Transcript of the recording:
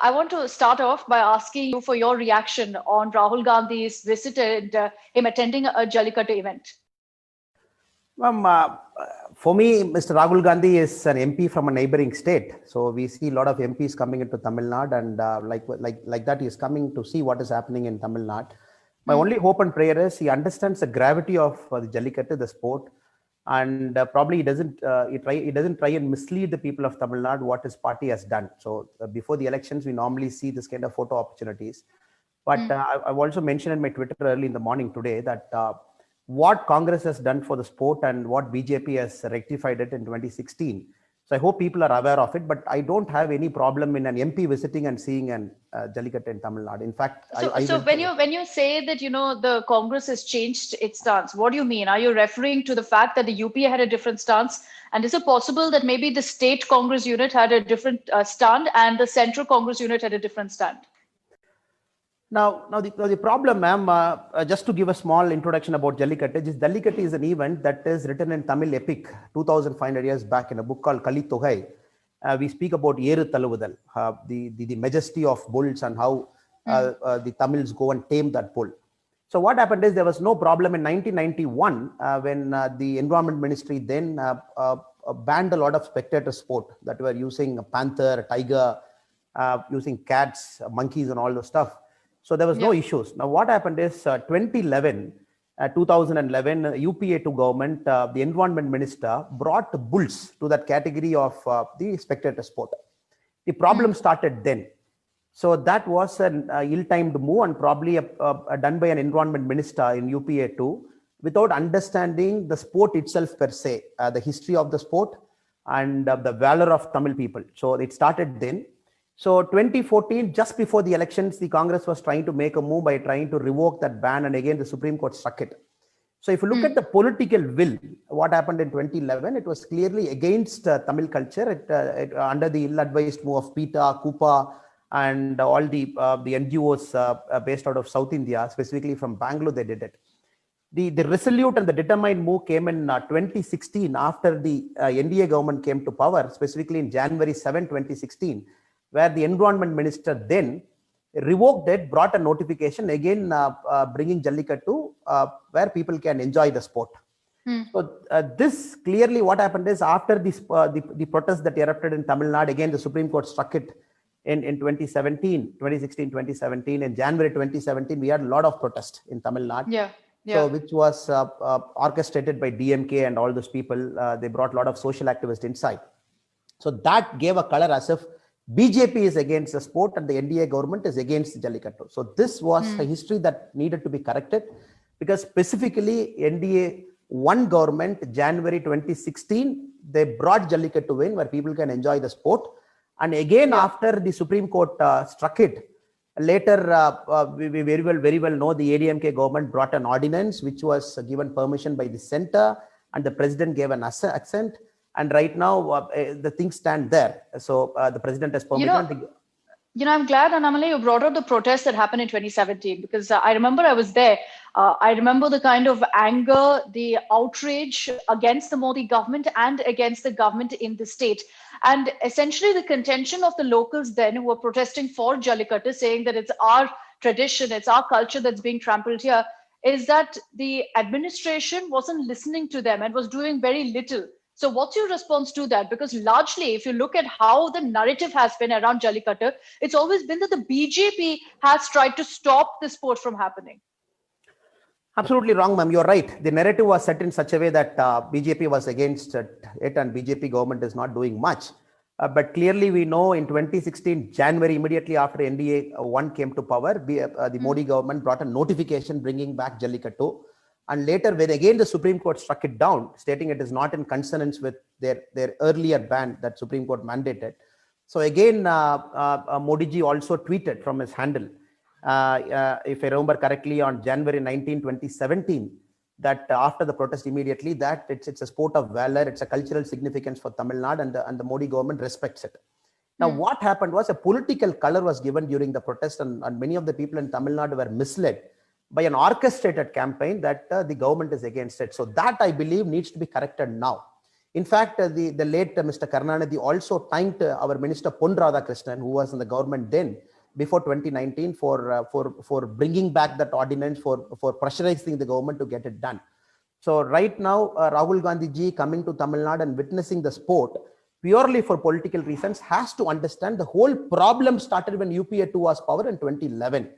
I want to start off by asking you for your reaction on Rahul Gandhi's visit and him attending a Jallikattu event. For me, Mr. Rahul Gandhi is an MP from a neighboring state. So we see a lot of MPs coming into Tamil Nadu, and like that, he is coming to see what is happening in Tamil Nadu. My only hope and prayer is he understands the gravity of the Jallikattu, the sport, and probably he doesn't try and mislead the people of Tamil Nadu what his party has done. So before the elections, we normally see this kind of photo opportunities. But I've also mentioned in my Twitter early in the morning today that what Congress has done for the sport and what BJP has rectified it in 2016. So I hope people are aware of it, but I don't have any problem in an MP visiting and seeing an Jallikattu in Tamil Nadu. In fact, so when you say that the Congress has changed its stance, what do you mean? Are you referring to the fact that the UPA had a different stance, and is it possible that maybe the state Congress unit had a different stand and the central Congress unit had a different stand? Now the problem, ma'am, just to give a small introduction about Jallikattu, Jallikattu is an event that is written in Tamil epic 2,500 years back in a book called Kali Togai. We speak about Yeru Taluvudal, the majesty of bulls and how the Tamils go and tame that bull. So what happened is there was no problem in 1991 when the Environment Ministry then banned a lot of spectator sport that were using a panther, a tiger, using cats, monkeys and all those stuff. So there was no issues. Now what happened is 2011, UPA to government, the environment minister brought bulls to that category of the spectator sport. The problem started then. So that was an ill-timed move and probably done by an environment minister in UPA too, without understanding the sport itself per se, the history of the sport and the valor of Tamil people. So it started then. So 2014, just before the elections, the Congress was trying to make a move by trying to revoke that ban, and again the Supreme Court struck it. So if you look at the political will, what happened in 2011, it was clearly against Tamil culture. Under the ill-advised move of PETA, KUPA, and all the NGOs based out of South India, specifically from Bangalore, they did it. The resolute and the determined move came in 2016 after the NDA government came to power, specifically in January 7, 2016. Where the environment minister then revoked it, brought a notification again bringing Jallikattu where people can enjoy the sport. So this clearly what happened is after this, the protest that erupted in Tamil Nadu, again the Supreme Court struck it in 2016, 2017. In January 2017, we had a lot of protest in Tamil Nadu. So which was orchestrated by DMK and all those people. They brought a lot of social activists inside. So that gave a color as if BJP is against the sport and the NDA government is against Jallikattu. So this was a history that needed to be corrected, because specifically NDA one government, January 2016, they brought Jallikattu in where people can enjoy the sport. And again, after the Supreme Court struck it, later we very well know the ADMK government brought an ordinance which was given permission by the center, and the president gave an assent. And right now, the things stand there. So the president has permission. I'm glad, Annamalai, you brought up the protest that happened in 2017, because I remember I was there. I remember the kind of anger, the outrage against the Modi government and against the government in the state. And essentially the contention of the locals then who were protesting for Jallikattu, saying that it's our tradition, it's our culture that's being trampled here, is that the administration wasn't listening to them and was doing very little. So what's your response to that? Because largely, if you look at how the narrative has been around Jallikattu, it's always been that the BJP has tried to stop the sport from happening. Absolutely wrong, ma'am. You're right. The narrative was set in such a way that BJP was against it and BJP government is not doing much. But clearly we know in 2016, January, immediately after NDA 1 came to power, the Modi government brought a notification bringing back Jallikattu. And later, when again the Supreme Court struck it down, stating it is not in consonance with their earlier ban that Supreme Court mandated. So again, Modi ji also tweeted from his handle, if I remember correctly, on January 19, 2017, that after the protest immediately, that it's a sport of valor, it's a cultural significance for Tamil Nadu, and the Modi government respects it. Now, what happened was a political color was given during the protest, and many of the people in Tamil Nadu were misled by an orchestrated campaign that the government is against it. So that, I believe, needs to be corrected now. In fact, the late Mr. Karunanidhi also thanked our Minister Pon Radhakrishnan, who was in the government then, before 2019, for bringing back that ordinance, for pressurizing the government to get it done. So right now, Rahul Gandhi ji coming to Tamil Nadu and witnessing the sport purely for political reasons has to understand the whole problem started when UPA 2 was power in 2011.